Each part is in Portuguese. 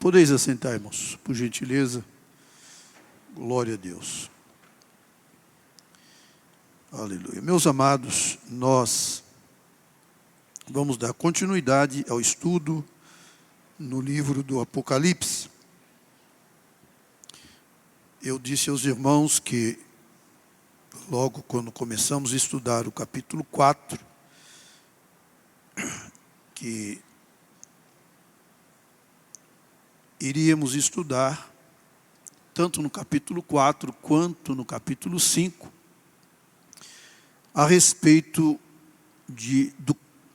Podeis assentar, irmãos, por gentileza. Glória a Deus. Aleluia. Meus amados, nós vamos dar continuidade ao estudo no livro do Apocalipse. Eu disse aos irmãos que, logo quando começamos a estudar o capítulo 4, que iríamos estudar tanto no capítulo 4 quanto no capítulo 5 a respeito de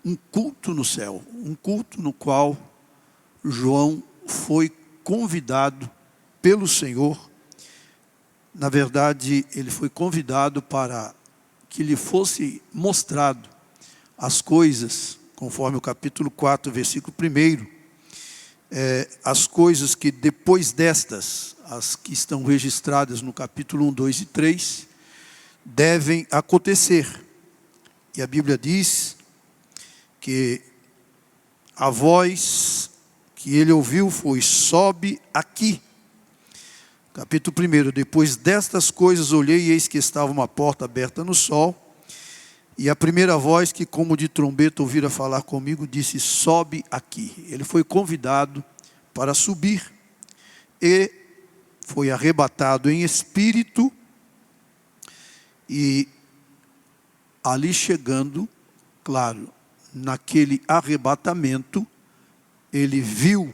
um culto no céu, um culto no qual João foi convidado pelo Senhor. Na verdade, ele foi convidado para que lhe fosse mostrado as coisas, conforme o capítulo 4, versículo 1, as coisas que depois destas, as que estão registradas no capítulo 1, 2 e 3, devem acontecer. E a Bíblia diz que a voz que ele ouviu foi: sobe aqui. Capítulo 1, depois destas coisas olhei e eis que estava uma porta aberta no sol, e a primeira voz que como de trombeta ouvira falar comigo disse: sobe aqui. Ele foi convidado para subir e foi arrebatado em espírito, e ali chegando, claro, naquele arrebatamento, ele viu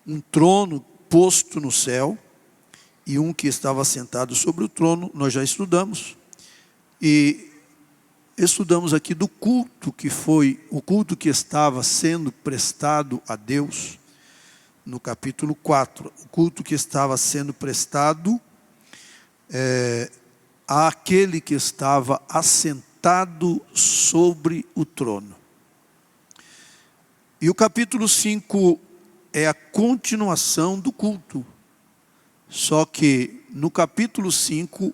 um trono posto no céu e um que estava sentado sobre o trono. Nós já estudamos, e estudamos aqui do culto que foi, o culto que estava sendo prestado a Deus, no capítulo 4, o culto que estava sendo prestado àquele que estava assentado sobre o trono. E o capítulo 5 é a continuação do culto. Só que no capítulo 5,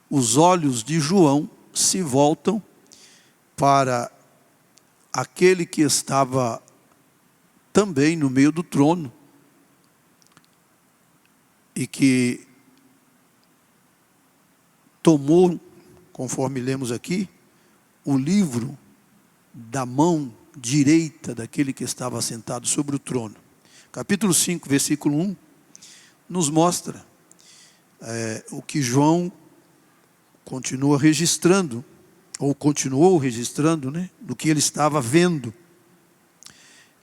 os olhos de João se voltam para aquele que estava também no meio do trono, e que tomou, conforme lemos aqui, o livro da mão direita daquele que estava sentado sobre o trono. Capítulo 5, versículo 1, nos mostra o que João continua registrando, ou continuou registrando, do que ele estava vendo.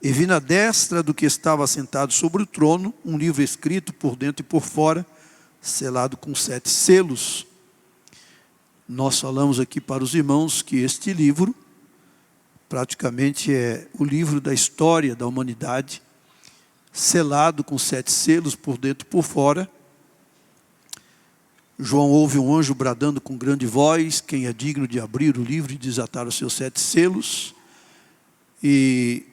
E vi na destra do que estava sentado sobre o trono um livro escrito por dentro e por fora, selado com 7 selos. Nós falamos aqui para os irmãos que este livro praticamente é o livro da história da humanidade, selado com 7 selos por dentro e por fora. João ouve um anjo bradando com grande voz: quem é digno de abrir o livro e desatar os seus 7 selos? E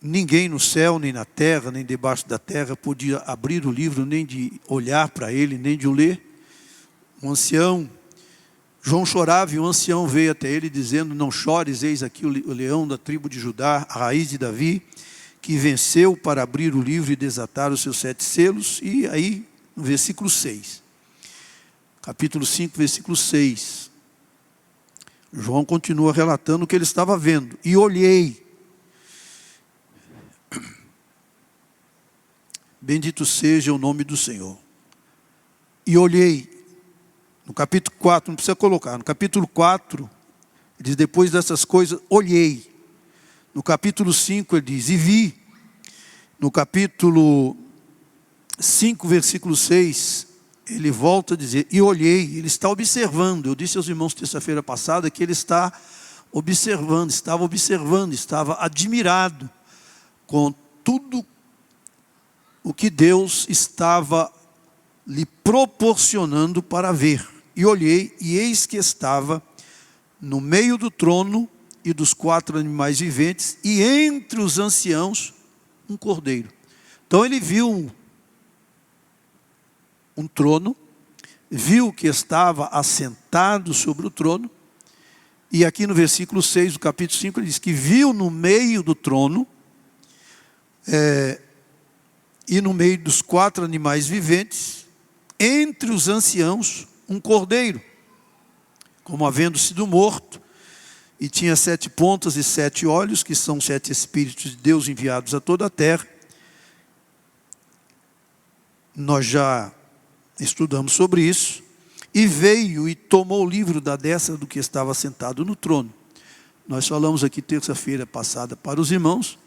ninguém no céu, nem na terra, nem debaixo da terra podia abrir o livro, nem de olhar para ele, nem de o ler. Um ancião, João chorava, e um ancião veio até ele dizendo: não chores, eis aqui o leão da tribo de Judá, a raiz de Davi, que venceu para abrir o livro e desatar os seus 7 selos. E aí, no versículo 6, capítulo 5, versículo 6, João continua relatando o que ele estava vendo. E olhei, bendito seja o nome do Senhor. E olhei, no capítulo 4, não precisa colocar, no capítulo 4, ele diz: depois dessas coisas, olhei. No capítulo 5, ele diz: e vi. No capítulo 5, versículo 6, ele volta a dizer: e olhei. Ele está observando. Eu disse aos irmãos terça-feira passada que ele está observando, estava admirado com tudo o que Deus estava lhe proporcionando para ver. E olhei, e eis que estava no meio do trono e dos 4 animais viventes, e entre os anciãos um cordeiro. Então ele viu um trono, viu que estava assentado sobre o trono, e aqui no versículo 6 do capítulo 5 ele diz que viu no meio do trono e no meio dos 4 animais viventes, entre os anciãos, um cordeiro, como havendo sido morto, e tinha 7 pontas e 7 olhos, que são 7 Espíritos de Deus enviados a toda a terra. Nós já estudamos sobre isso. E veio e tomou o livro da destra do que estava sentado no trono. Nós falamos aqui terça-feira passada para os irmãos,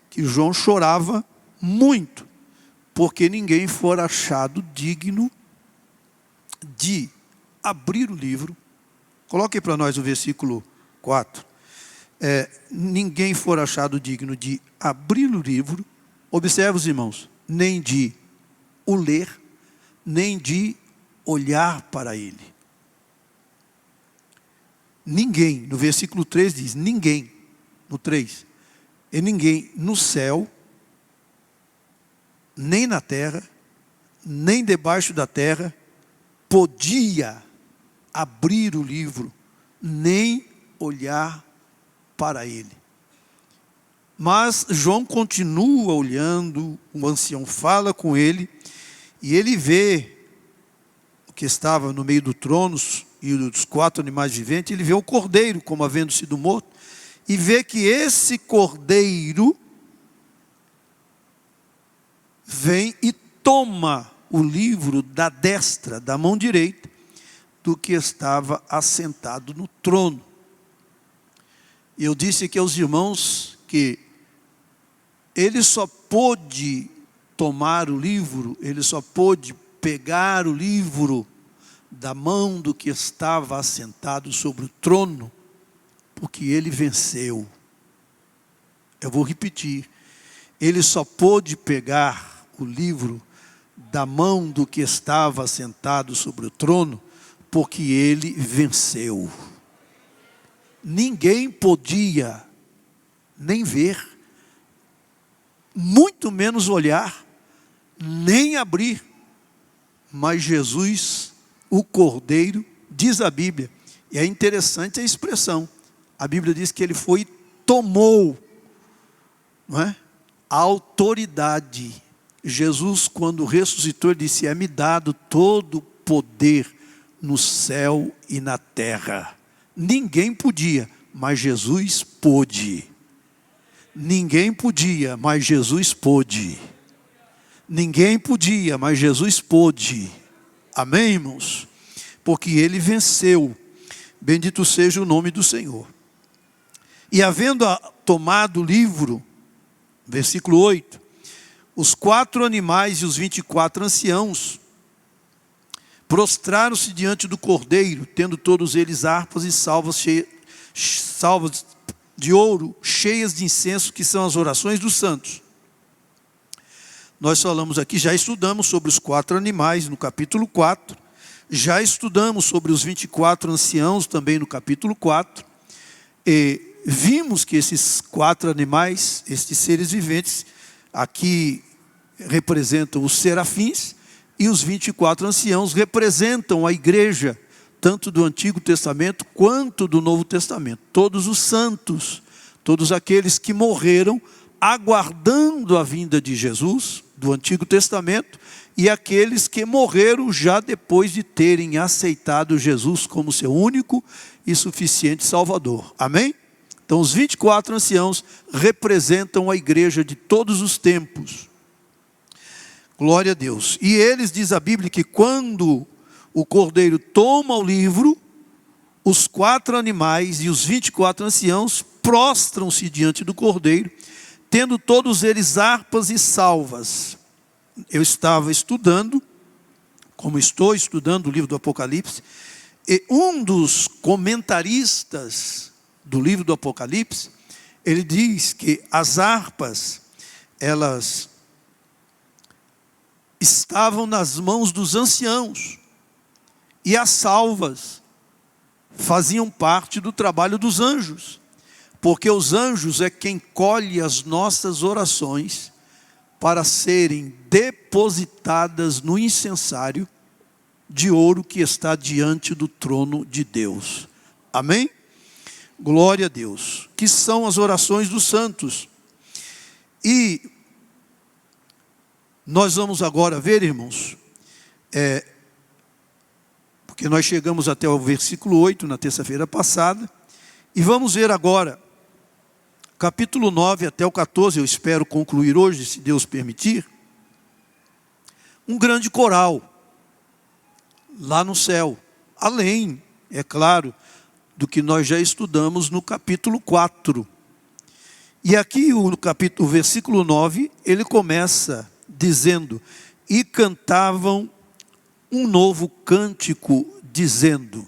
que João chorava muito, porque ninguém fora achado digno de abrir o livro. Coloque para nós o versículo 4. Ninguém fora achado digno de abrir o livro, observe os irmãos, nem de o ler, nem de olhar para ele. Ninguém, no versículo 3 diz, ninguém, no 3, e ninguém no céu, nem na terra, nem debaixo da terra, podia abrir o livro, nem olhar para ele. Mas João continua olhando, o ancião fala com ele, e ele vê o que estava no meio do trono e dos 4 animais viventes, ele vê o cordeiro como havendo sido morto, e vê que esse cordeiro vem e toma o livro da destra, da mão direita, do que estava assentado no trono. E eu disse aqui aos irmãos que ele só pôde tomar o livro, ele só pôde pegar o livro da mão do que estava assentado sobre o trono, porque ele venceu. Eu vou repetir. Ele só pôde pegar o livro da mão do que estava assentado sobre o trono, porque ele venceu. Ninguém podia nem ver, muito menos olhar, nem abrir. Mas Jesus, o Cordeiro, diz a Bíblia, e é interessante a expressão, a Bíblia diz que ele foi e tomou, não é? A autoridade. Jesus, quando ressuscitou, ele disse, é-me dado todo o poder no céu e na terra. Ninguém podia, mas Jesus pôde. Ninguém podia, mas Jesus pôde. Ninguém podia, mas Jesus pôde. Amém, irmãos? Porque ele venceu. Bendito seja o nome do Senhor. E havendo tomado o livro, versículo 8, os 4 animais e os 24 anciãos prostraram-se diante do Cordeiro, tendo todos eles harpas e salvas de ouro, cheias de incenso, que são as orações dos santos. Nós falamos aqui, já estudamos sobre os 4 animais no capítulo 4, já estudamos sobre os 24 anciãos também no capítulo 4, e vimos que esses 4 animais, estes seres viventes, aqui representam os serafins, e os 24 anciãos representam a igreja, tanto do Antigo Testamento quanto do Novo Testamento. Todos os santos, todos aqueles que morreram aguardando a vinda de Jesus, do Antigo Testamento, e aqueles que morreram já depois de terem aceitado Jesus como seu único e suficiente Salvador. Amém? Então os 24 anciãos representam a igreja de todos os tempos. Glória a Deus. E eles, diz a Bíblia, que quando o Cordeiro toma o livro, os 4 animais e os 24 anciãos prostram-se diante do Cordeiro, tendo todos eles harpas e salvas. Eu estava estudando, como estou estudando o livro do Apocalipse, e um dos comentaristas do livro do Apocalipse, ele diz que as harpas, elas estavam nas mãos dos anciãos, e as salvas faziam parte do trabalho dos anjos, porque os anjos é quem colhe as nossas orações para serem depositadas no incensário de ouro que está diante do trono de Deus. Amém? Glória a Deus. Que são as orações dos santos. E Nós vamos agora ver, irmãos, porque nós chegamos até o versículo 8 na terça-feira passada, e vamos ver agora, capítulo 9 até o 14, eu espero concluir hoje, se Deus permitir, um grande coral, lá no céu, além, é claro, do que nós já estudamos no capítulo 4. E aqui o versículo 9, ele começa dizendo: e cantavam um novo cântico, dizendo: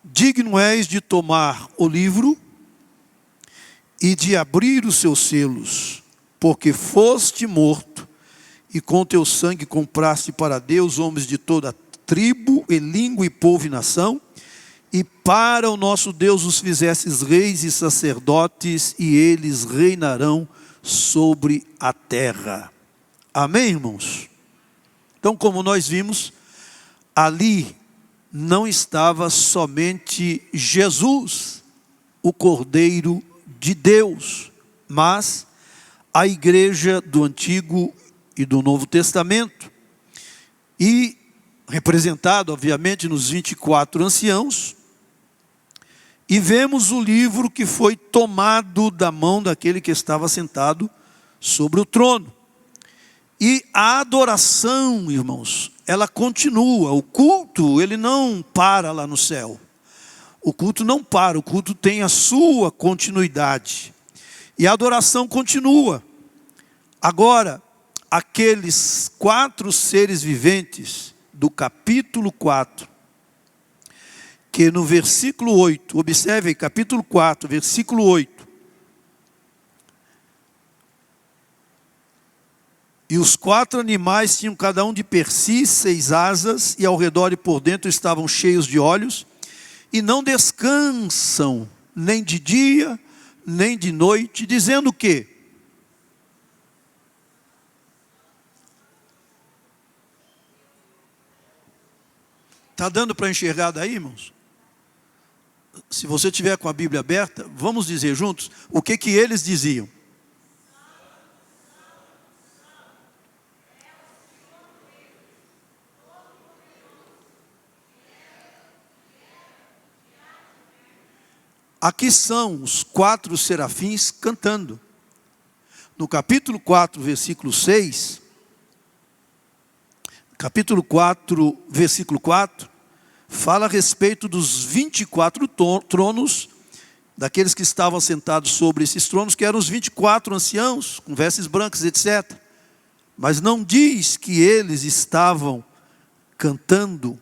digno és de tomar o livro e de abrir os seus selos, porque foste morto, e com teu sangue compraste para Deus homens de toda tribo, e língua, e povo, e nação, e para o nosso Deus os fizestes reis e sacerdotes, e eles reinarão sobre a terra. Amém, irmãos? Então, como nós vimos, ali não estava somente Jesus, o Cordeiro de Deus, mas a igreja do Antigo e do Novo Testamento, e representado, obviamente, nos 24 anciãos, e vemos o livro que foi tomado da mão daquele que estava sentado sobre o trono. E a adoração, irmãos, ela continua. O culto, ele não para lá no céu. O culto não para, o culto tem a sua continuidade. E a adoração continua. Agora, aqueles 4 seres viventes do capítulo 4, que no versículo 8, observe aí, capítulo 4, versículo 8. E os 4 animais tinham cada um de per si 6 asas, e ao redor e por dentro estavam cheios de olhos, e não descansam, nem de dia, nem de noite, dizendo o quê? Está dando para enxergar daí, irmãos? Se você tiver com a Bíblia aberta, vamos dizer juntos o que eles diziam. Aqui são os 4 serafins cantando. No capítulo 4, versículo 6, capítulo 4, versículo 4, fala a respeito dos 24 tronos, daqueles que estavam sentados sobre esses tronos, que eram os 24 anciãos, com vestes brancas, etc. Mas não diz que eles estavam cantando.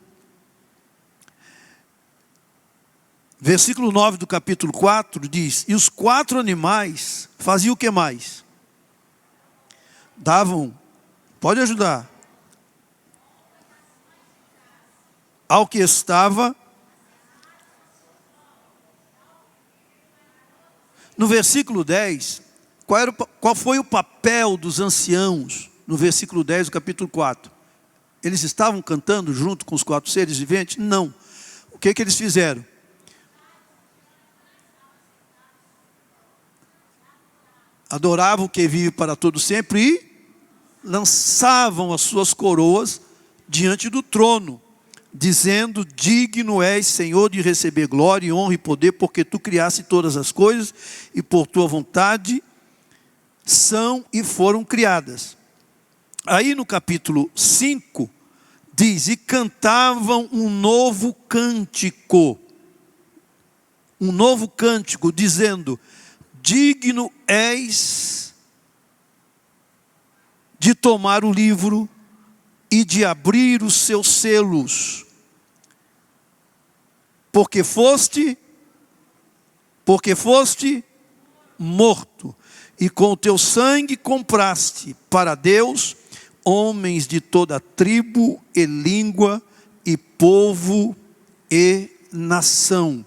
Versículo 9 do capítulo 4 diz: e os 4 animais faziam o que mais? Davam, pode ajudar, ao que estava. No versículo 10, qual foi o papel dos anciãos? No versículo 10 do capítulo 4. Eles estavam cantando junto com os 4 seres viventes? Não. O que eles fizeram? Adoravam o que vive para todo sempre e lançavam as suas coroas diante do trono, dizendo: digno és, Senhor, de receber glória, honra e poder, porque tu criaste todas as coisas e por tua vontade são e foram criadas. Aí no capítulo 5 diz: e cantavam um novo cântico, dizendo: digno és de tomar o livro e de abrir os seus selos, porque foste morto, e com o teu sangue compraste para Deus homens de toda tribo e língua e povo e nação.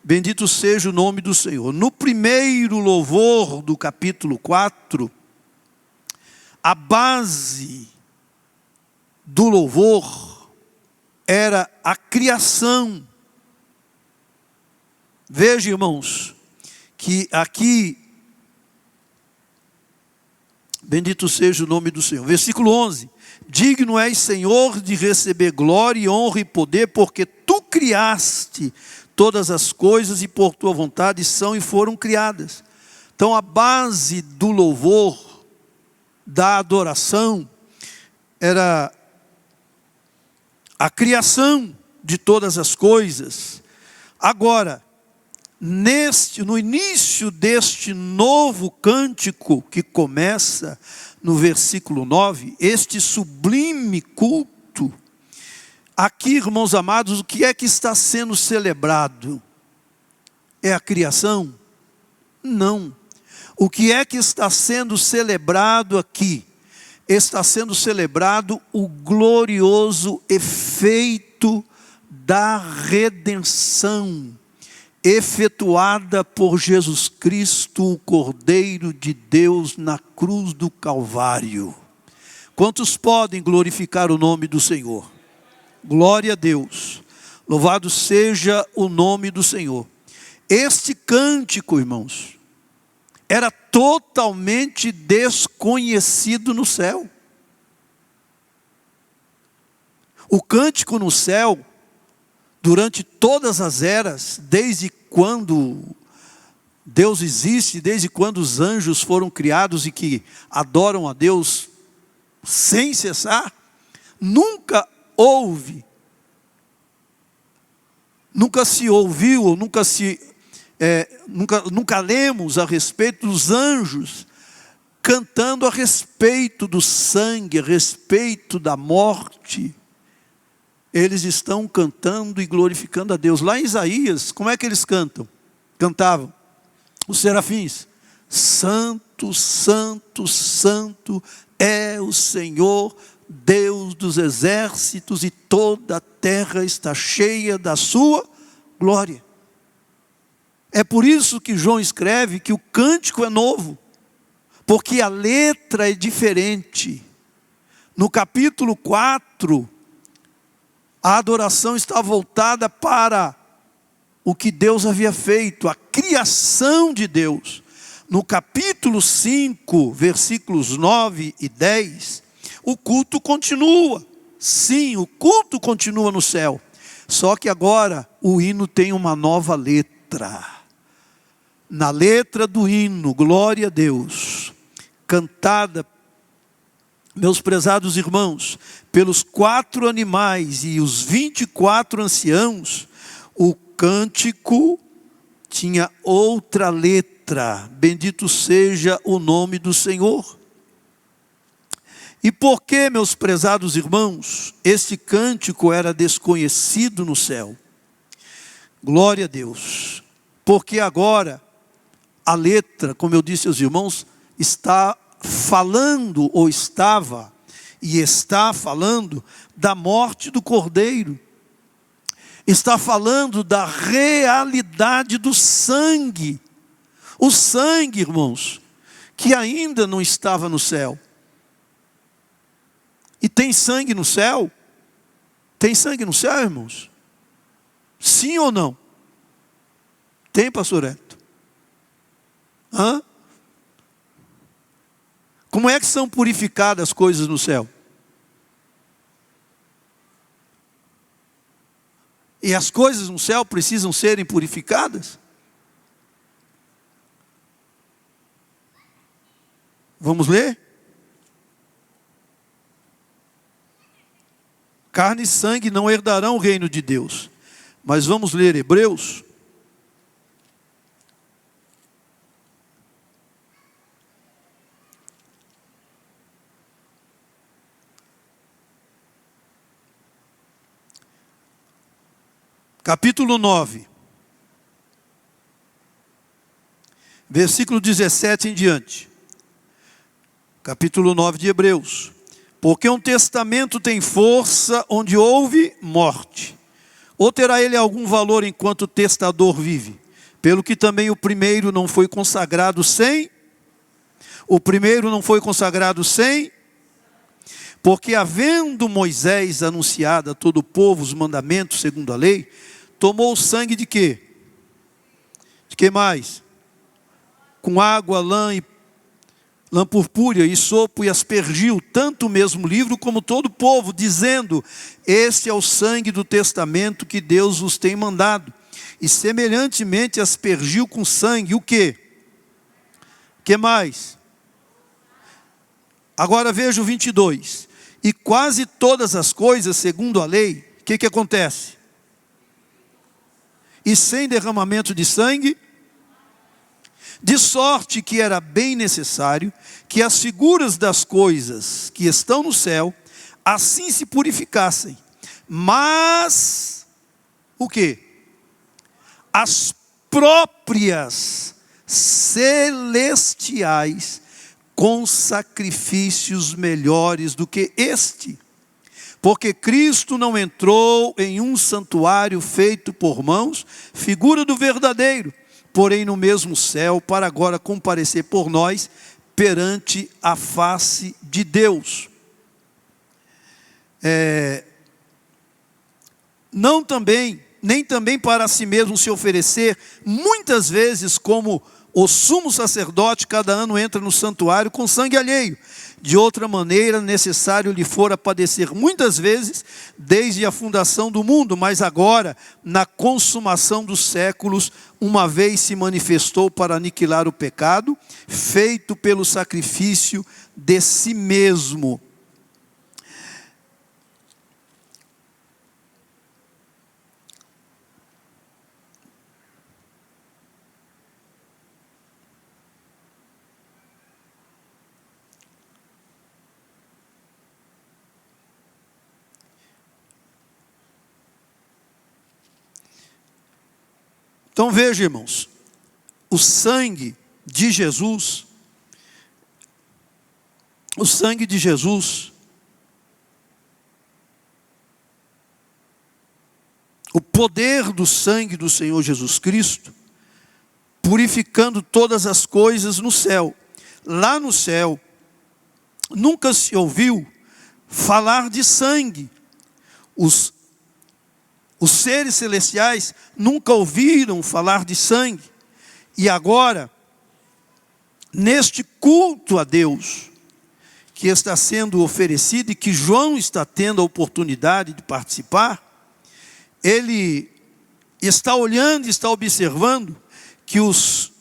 Bendito seja o nome do Senhor. No primeiro louvor do capítulo 4, a base do louvor era a criação. Veja, irmãos, que aqui Bendito seja o nome do Senhor. Versículo 11. Digno és, Senhor, de receber glória, honra e poder, porque tu criaste todas as coisas e por tua vontade são e foram criadas. Então a base do louvor, da adoração, era a criação de todas as coisas. Agora, no início deste novo cântico que começa no versículo 9, este sublime culto, aqui, irmãos amados, o que é que está sendo celebrado? É a criação? Não. O que é que está sendo celebrado aqui? Está sendo celebrado o glorioso efeito da redenção, efetuada por Jesus Cristo, o Cordeiro de Deus, na cruz do Calvário. Quantos podem glorificar o nome do Senhor? Glória a Deus. Louvado seja o nome do Senhor. Este cântico, irmãos, era totalmente desconhecido no céu. O cântico no céu, durante todas as eras, desde quando Deus existe, desde quando os anjos foram criados e que adoram a Deus sem cessar, nunca se ouviu, nunca lemos a respeito dos anjos cantando a respeito do sangue, a respeito da morte. Eles estão cantando e glorificando a Deus. Lá em Isaías, como é que eles cantavam? Os serafins: Santo, Santo, Santo é o Senhor, Deus dos exércitos, e toda a terra está cheia da sua glória. É por isso que João escreve que o cântico é novo, porque a letra é diferente. No capítulo 4, a adoração está voltada para o que Deus havia feito, a criação de Deus. No capítulo 5, versículos 9 e 10, o culto continua. Sim, o culto continua no céu. Só que agora o hino tem uma nova letra. Na letra do hino, glória a Deus, cantada, meus prezados irmãos, pelos 4 animais e os 24 anciãos, o cântico tinha outra letra. Bendito seja o nome do Senhor. E por que, meus prezados irmãos, este cântico era desconhecido no céu? Glória a Deus. Porque agora a letra, como eu disse aos irmãos, está falando, ou estava e está falando da morte do Cordeiro. Está falando da realidade do sangue. O sangue, irmãos, que ainda não estava no céu. E tem sangue no céu? Tem sangue no céu, irmãos? Sim ou não? Tem, pastor Hector? Hã? Como é que são purificadas as coisas no céu? E as coisas no céu precisam serem purificadas? Vamos ler? Carne e sangue não herdarão o reino de Deus. Mas vamos ler Hebreus. Capítulo 9. Versículo 17 em diante. Capítulo 9 de Hebreus. Porque um testamento tem força onde houve morte. Ou terá ele algum valor enquanto o testador vive? Pelo que também o primeiro não foi consagrado sem. Porque havendo Moisés anunciado a todo o povo os mandamentos segundo a lei, tomou o sangue de quê? De que mais? Com água, lã e lã purpúrea, isopo e aspergiu, tanto o mesmo livro como todo o povo, dizendo: este é o sangue do testamento que Deus vos tem mandado. E semelhantemente aspergiu com sangue, o quê? Que mais? Agora veja o 22. E quase todas as coisas, segundo a lei, o que acontece? E sem derramamento de sangue, de sorte que era bem necessário que as figuras das coisas que estão no céu, assim se purificassem. Mas, o quê? As próprias celestiais, com sacrifícios melhores do que este. Porque Cristo não entrou em um santuário feito por mãos, figura do verdadeiro, porém no mesmo céu, para agora comparecer por nós perante a face de Deus. Nem também para si mesmo se oferecer, muitas vezes como o sumo sacerdote cada ano entra no santuário com sangue alheio. De outra maneira, necessário lhe fora padecer muitas vezes, desde a fundação do mundo, mas agora, na consumação dos séculos, uma vez se manifestou para aniquilar o pecado, feito pelo sacrifício de si mesmo. Então veja, irmãos, o sangue de Jesus, o poder do sangue do Senhor Jesus Cristo, purificando todas as coisas no céu. Lá no céu, nunca se ouviu falar de sangue. Os seres celestiais nunca ouviram falar de sangue. E agora, neste culto a Deus, que está sendo oferecido e que João está tendo a oportunidade de participar, ele está olhando, está observando que os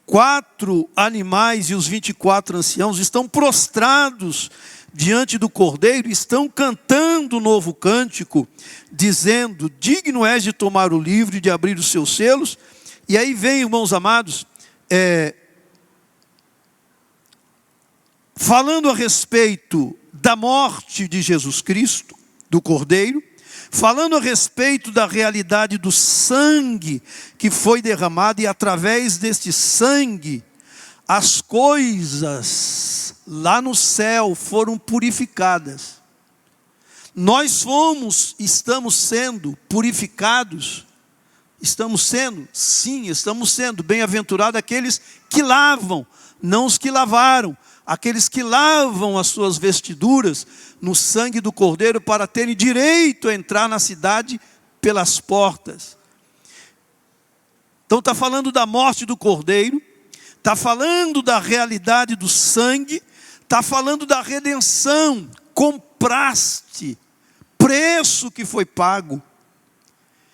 4 animais e os 24 anciãos estão prostrados diante do Cordeiro, estão cantando um novo cântico, dizendo: digno és de tomar o livro e de abrir os seus selos. E aí vem, irmãos amados, falando a respeito da morte de Jesus Cristo, do Cordeiro, falando a respeito da realidade do sangue que foi derramado, e através deste sangue, as coisas lá no céu foram purificadas. Nós estamos sendo purificados. Estamos sendo, sim, estamos sendo. Bem-aventurados aqueles que lavam, não os que lavaram. Aqueles que lavam as suas vestiduras no sangue do Cordeiro, para terem direito a entrar na cidade pelas portas. Então está falando da morte do Cordeiro, está falando da realidade do sangue, está falando da redenção, compraste, preço que foi pago.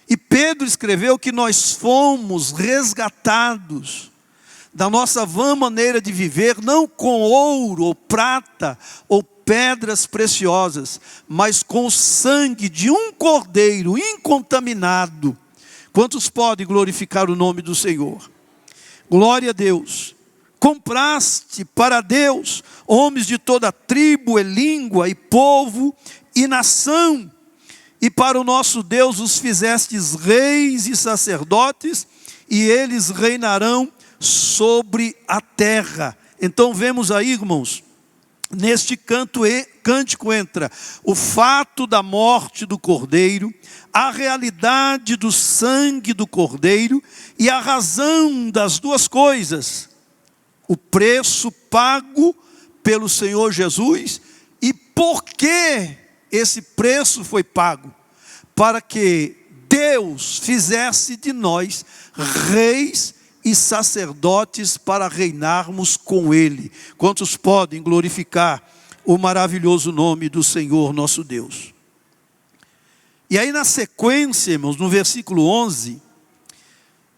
E Pedro escreveu que nós fomos resgatados da nossa vã maneira de viver, não com ouro ou prata ou pedras preciosas, mas com o sangue de um cordeiro incontaminado. Quantos podem glorificar o nome do Senhor? Glória a Deus. Compraste para Deus homens de toda tribo e língua e povo e nação, e para o nosso Deus os fizestes reis e sacerdotes, e eles reinarão sobre a terra. Então vemos aí, irmãos, neste cântico entra o fato da morte do Cordeiro, a realidade do sangue do Cordeiro e a razão das duas coisas: o preço pago pelo Senhor Jesus. E por que esse preço foi pago? Para que Deus fizesse de nós reis e sacerdotes para reinarmos com Ele. Quantos podem glorificar o maravilhoso nome do Senhor nosso Deus? E aí na sequência, irmãos, no versículo 11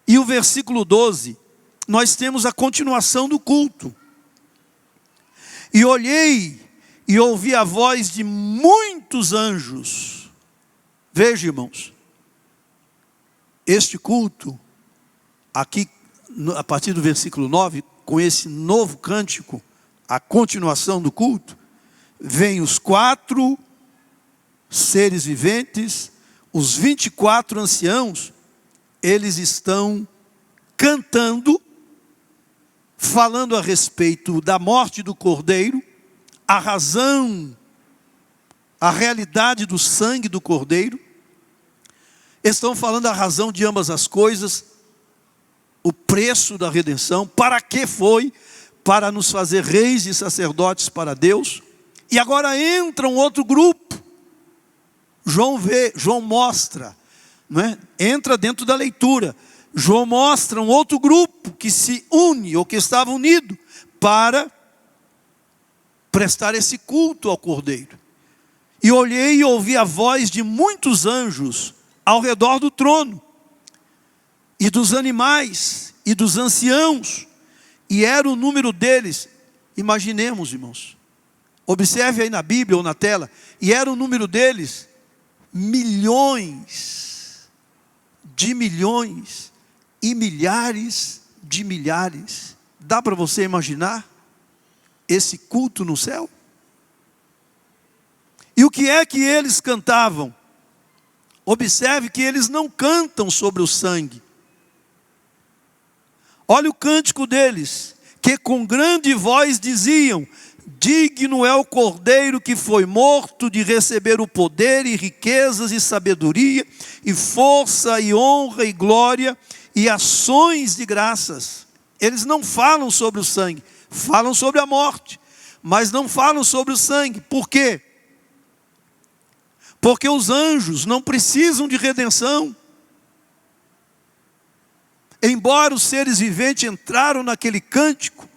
e o versículo 12, nós temos a continuação do culto. E olhei e ouvi a voz de muitos anjos. Veja, irmãos, este culto, aqui a partir do versículo 9, com esse novo cântico, a continuação do culto, vem os 4 seres viventes, os 24 anciãos, eles estão cantando, falando a respeito da morte do Cordeiro, a razão, a realidade do sangue do Cordeiro. Estão falando a razão de ambas as coisas, o preço da redenção, para que foi, para nos fazer reis e sacerdotes para Deus. E agora entra um outro grupo. João mostra, não é? Entra dentro da leitura. João mostra um outro grupo que se une, ou que estava unido, para prestar esse culto ao Cordeiro. E olhei e ouvi a voz de muitos anjos ao redor do trono, e dos animais, e dos anciãos, e era o número deles, imaginemos, irmãos, observe aí na Bíblia ou na tela, e era o número deles, milhões de milhões, e milhares de milhares. Dá para você imaginar esse culto no céu? E o que é que eles cantavam? Observe que eles não cantam sobre o sangue. Olha o cântico deles, que com grande voz diziam: digno é o Cordeiro que foi morto de receber o poder e riquezas e sabedoria e força e honra e glória e ações de graças. Eles não falam sobre o sangue, falam sobre a morte, mas não falam sobre o sangue. Por quê? Porque os anjos não precisam de redenção. Embora os seres viventes entraram naquele cântico,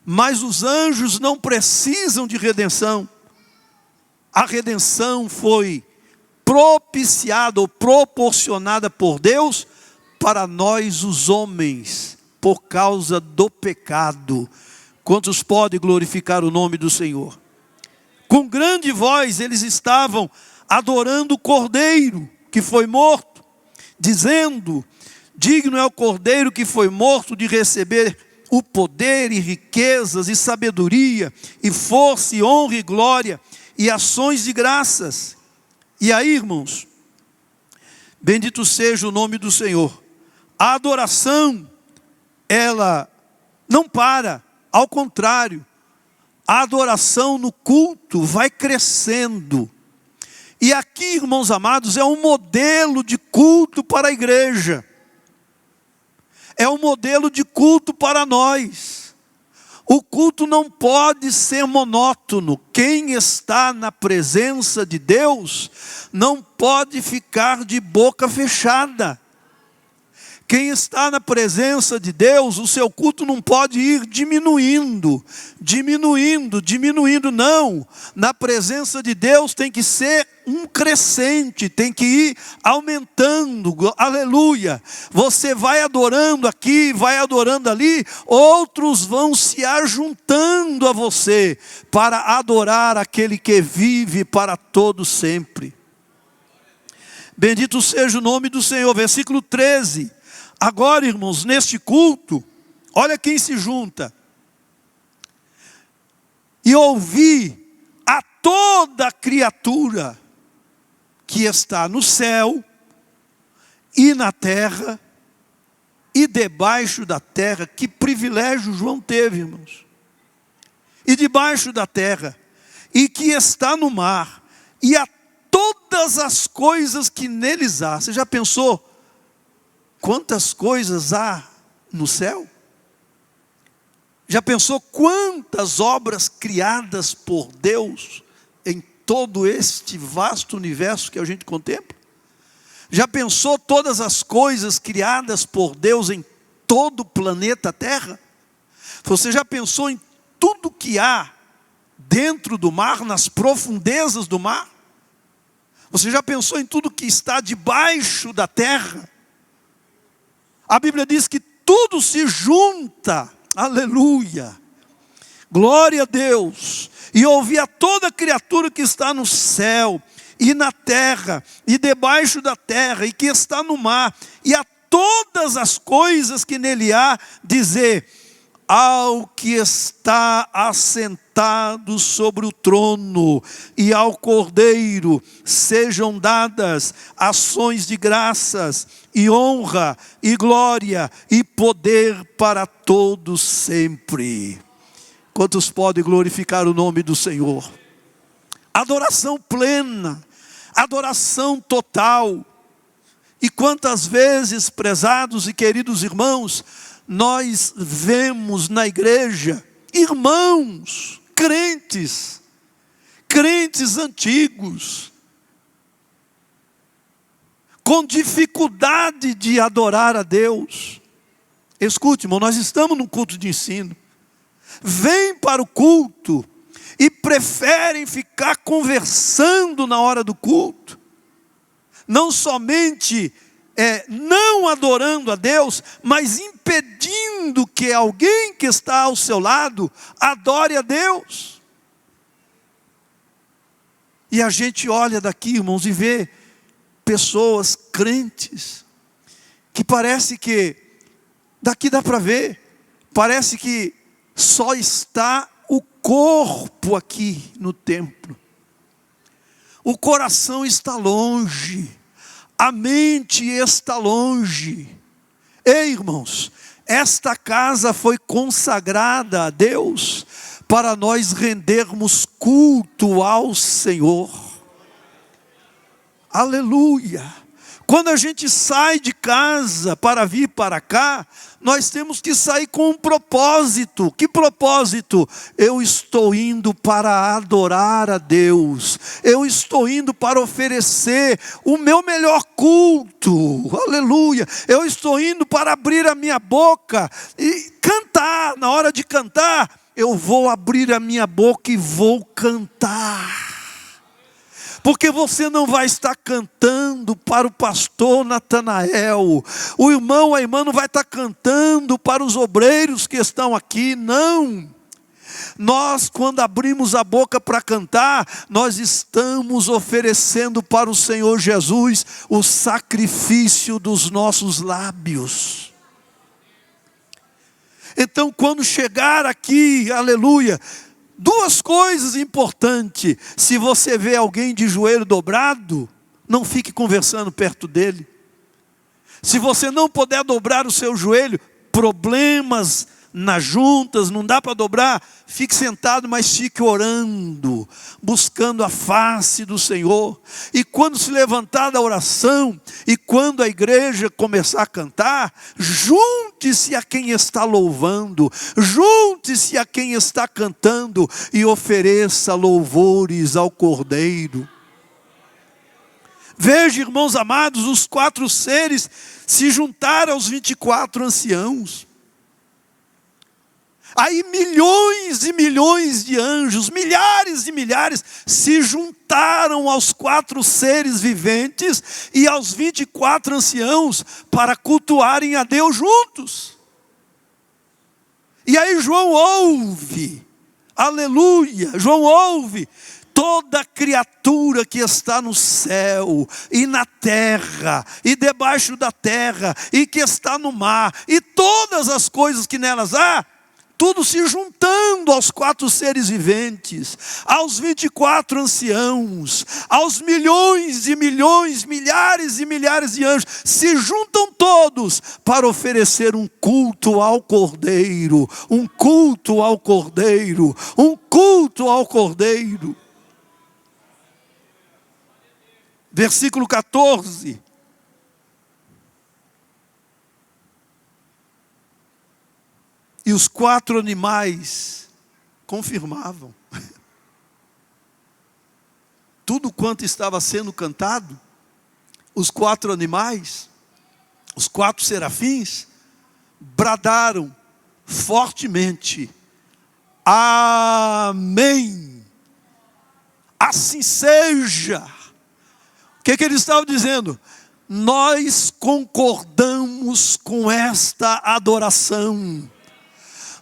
mas os anjos não precisam de redenção. A redenção foi propiciada ou proporcionada por Deus para nós os homens, por causa do pecado. Quantos podem glorificar o nome do Senhor? Com grande voz eles estavam adorando o Cordeiro que foi morto, dizendo: digno é o Cordeiro que foi morto de receber o poder e riquezas e sabedoria e força e honra e glória e ações de graças. E aí, irmãos, bendito seja o nome do Senhor. A adoração, ela não para, ao contrário, a adoração no culto vai crescendo. E aqui, irmãos amados, é um modelo de culto para a igreja. É um modelo de culto para nós. O culto não pode ser monótono. Quem está na presença de Deus não pode ficar de boca fechada. Quem está na presença de Deus, o seu culto não pode ir diminuindo, não. Na presença de Deus tem que ser um crescente, tem que ir aumentando, aleluia. Você vai adorando aqui, vai adorando ali, outros vão se ajuntando a você, para adorar aquele que vive para todo sempre. Bendito seja o nome do Senhor, versículo 13. Agora, irmãos, neste culto, olha quem se junta. E ouvi a toda criatura que está no céu e na terra e debaixo da terra. Que privilégio João teve, irmãos. E debaixo da terra, e que está no mar, e a todas as coisas que neles há. Você já pensou quantas coisas há no céu? Já pensou quantas obras criadas por Deus em todo este vasto universo que a gente contempla? Já pensou todas as coisas criadas por Deus em todo o planeta Terra? Você já pensou em tudo que há dentro do mar, nas profundezas do mar? Você já pensou em tudo que está debaixo da terra? A Bíblia diz que tudo se junta, aleluia, glória a Deus, e ouvi a toda criatura que está no céu, e na terra, e debaixo da terra, e que está no mar, e a todas as coisas que nele há, dizer: ao que está assentado sobre o trono e ao Cordeiro sejam dadas ações de graças e honra e glória e poder para todos sempre. Quantos podem glorificar o nome do Senhor? Adoração plena, adoração total. E quantas vezes, prezados e queridos irmãos, nós vemos na igreja irmãos, crentes antigos, com dificuldade de adorar a Deus. Escute, irmão, nós estamos num culto de ensino. Vêm para o culto e preferem ficar conversando na hora do culto. Não somente não adorando a Deus, mas impedindo que alguém que está ao seu lado adore a Deus. E a gente olha daqui, irmãos, e vê pessoas crentes, que parece que, daqui dá para ver, parece que só está o corpo aqui no templo. O coração está longe. A mente está longe. Ei, irmãos, esta casa foi consagrada a Deus para nós rendermos culto ao Senhor. Aleluia. Quando a gente sai de casa para vir para cá, nós temos que sair com um propósito. Que propósito? Eu estou indo para adorar a Deus. Eu estou indo para oferecer o meu melhor culto. Aleluia. Eu estou indo para abrir a minha boca e cantar. Na hora de cantar, eu vou abrir a minha boca e vou cantar. Porque você não vai estar cantando para o pastor Natanael. O irmão, a irmã não vai estar cantando para os obreiros que estão aqui, não. Nós, quando abrimos a boca para cantar, nós estamos oferecendo para o Senhor Jesus o sacrifício dos nossos lábios. Então, quando chegar aqui, aleluia, duas coisas importantes: se você vê alguém de joelho dobrado, não fique conversando perto dele. Se você não puder dobrar o seu joelho, problemas nas juntas, não dá para dobrar, fique sentado, mas fique orando, buscando a face do Senhor. E quando se levantar da oração, e quando a igreja começar a cantar, junte-se a quem está louvando, junte-se a quem está cantando, e ofereça louvores ao Cordeiro. Veja, irmãos amados, os 4 seres se juntaram aos 24 anciãos. Aí milhões e milhões de anjos, milhares e milhares, se juntaram aos 4 seres viventes e aos 24 anciãos para cultuarem a Deus juntos. E aí João ouve, aleluia, João ouve toda criatura que está no céu e na terra e debaixo da terra e que está no mar e todas as coisas que nelas há, tudo se juntando aos 4 seres viventes, aos 24 anciãos, aos milhões e milhões, milhares e milhares de anjos, se juntam todos para oferecer um culto ao Cordeiro, um culto ao Cordeiro, um culto ao Cordeiro. Versículo 14. E os 4 animais confirmavam. Tudo quanto estava sendo cantado, os 4 animais, os 4 serafins, bradaram fortemente: amém. Assim seja. O que eles estavam dizendo? Nós concordamos com esta adoração.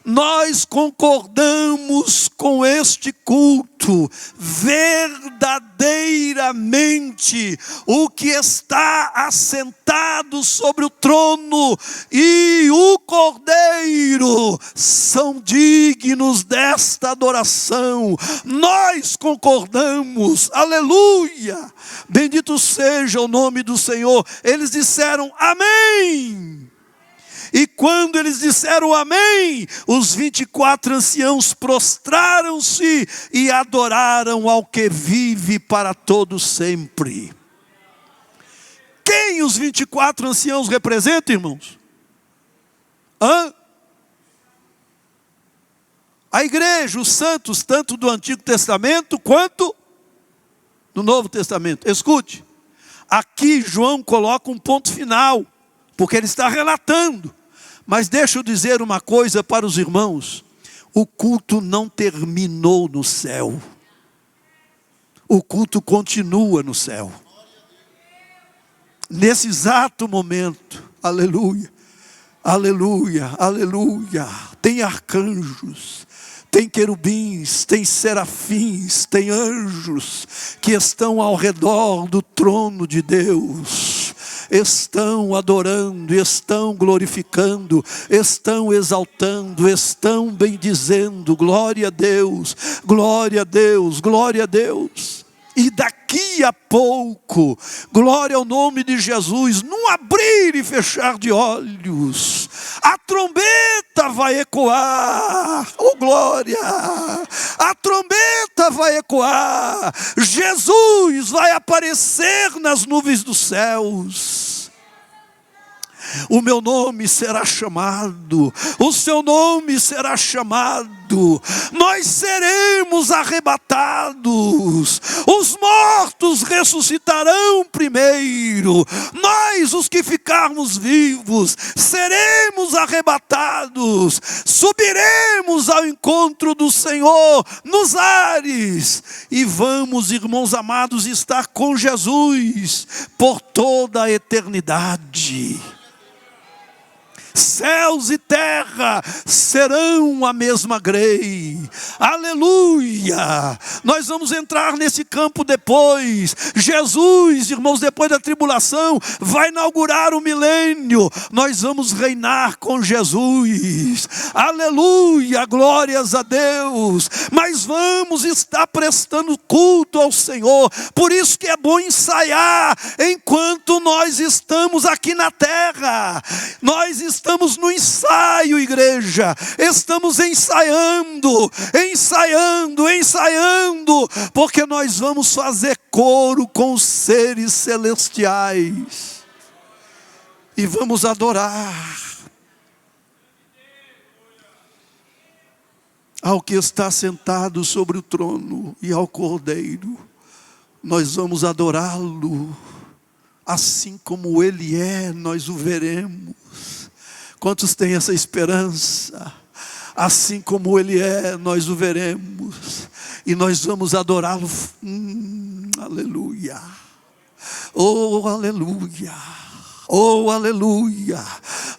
Nós concordamos com este culto. Verdadeiramente, o que está assentado sobre o trono e o Cordeiro são dignos desta adoração. Nós concordamos. Aleluia! Bendito seja o nome do Senhor. Eles disseram amém. E quando eles disseram amém, os 24 anciãos prostraram-se e adoraram ao que vive para todo sempre. Quem os 24 anciãos representam, irmãos? A igreja, os santos, tanto do Antigo Testamento quanto do Novo Testamento. Escute, aqui João coloca um ponto final, porque ele está relatando. Mas deixa eu dizer uma coisa para os irmãos: o culto não terminou no céu. O culto continua no céu. Nesse exato momento, aleluia, aleluia, aleluia. Tem arcanjos, tem querubins, tem serafins, tem anjos que estão ao redor do trono de Deus. Estão adorando, estão glorificando, estão exaltando, estão bendizendo. Glória a Deus, glória a Deus, glória a Deus. E daqui a pouco, glória ao nome de Jesus, num abrir e fechar de olhos, a trombeta vai ecoar. Oh glória! A trombeta vai ecoar. Jesus vai aparecer nas nuvens dos céus. O meu nome será chamado, o seu nome será chamado, nós seremos arrebatados, os mortos ressuscitarão primeiro, nós os que ficarmos vivos, seremos arrebatados, subiremos ao encontro do Senhor nos ares, e vamos, irmãos amados, estar com Jesus por toda a eternidade. Céus e terra serão a mesma grei. Aleluia! Nós vamos entrar nesse campo depois. Jesus, irmãos, depois da tribulação, vai inaugurar o milênio. Nós vamos reinar com Jesus. Aleluia! Glórias a Deus! Mas vamos estar prestando culto ao Senhor. Por isso que é bom ensaiar enquanto nós estamos aqui na terra. Nós estamos no ensaio, igreja. Estamos ensaiando, porque nós vamos fazer coro com os seres celestiais e vamos adorar ao que está sentado sobre o trono e ao Cordeiro. Nós vamos adorá-lo assim como Ele é, nós o veremos. Quantos têm essa esperança? Assim como Ele é, nós o veremos. E nós vamos adorá-lo. Aleluia. Oh, aleluia. Oh, aleluia.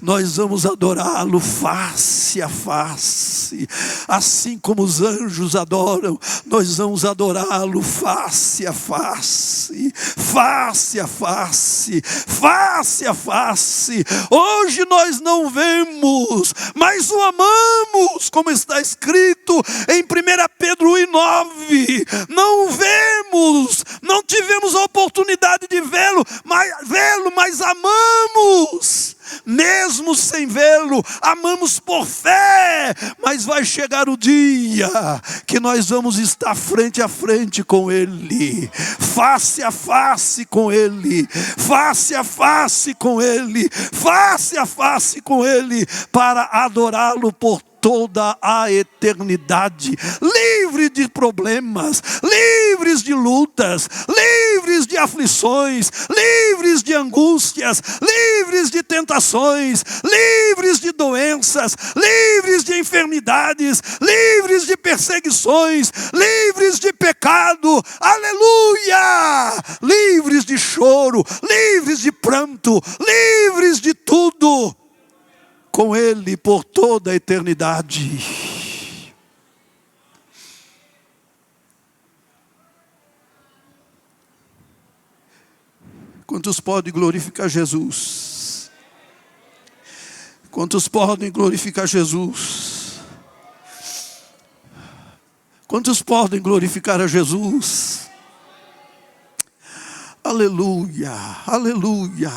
Nós vamos adorá-lo face a face. Assim como os anjos adoram, nós vamos adorá-lo face a face. Face a face. Face a face. Hoje nós não vemos, mas o amamos, como está escrito em 1 Pedro 1:9. Não vemos, não tivemos a oportunidade de vê-lo, mas amamos. Mesmo sem vê-lo, amamos por fé, mas vai chegar o dia que nós vamos estar frente a frente com Ele, face a face com Ele, face a face com Ele, face a face com Ele, para adorá-lo por toda a eternidade, livre de problemas, livres de lutas, livres de de aflições, livres de angústias, livres de tentações, livres de doenças, livres de enfermidades, livres de perseguições, livres de pecado, aleluia! Livres de choro, livres de pranto, livres de tudo, com Ele por toda a eternidade. Quantos podem glorificar Jesus? Quantos podem glorificar Jesus? Quantos podem glorificar a Jesus? Aleluia, aleluia.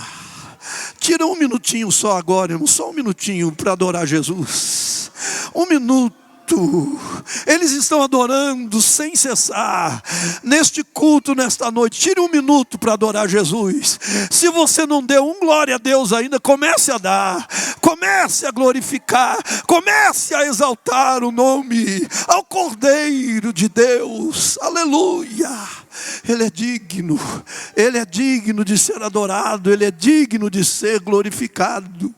Tira um minutinho só agora, irmão, só um minutinho para adorar Jesus. Um minuto. Eles estão adorando sem cessar neste culto, nesta noite. Tire um minuto para adorar Jesus. Se você não deu um glória a Deus ainda, comece a dar, comece a glorificar, comece a exaltar o nome ao Cordeiro de Deus. Aleluia. Ele é digno de ser adorado, Ele é digno de ser glorificado.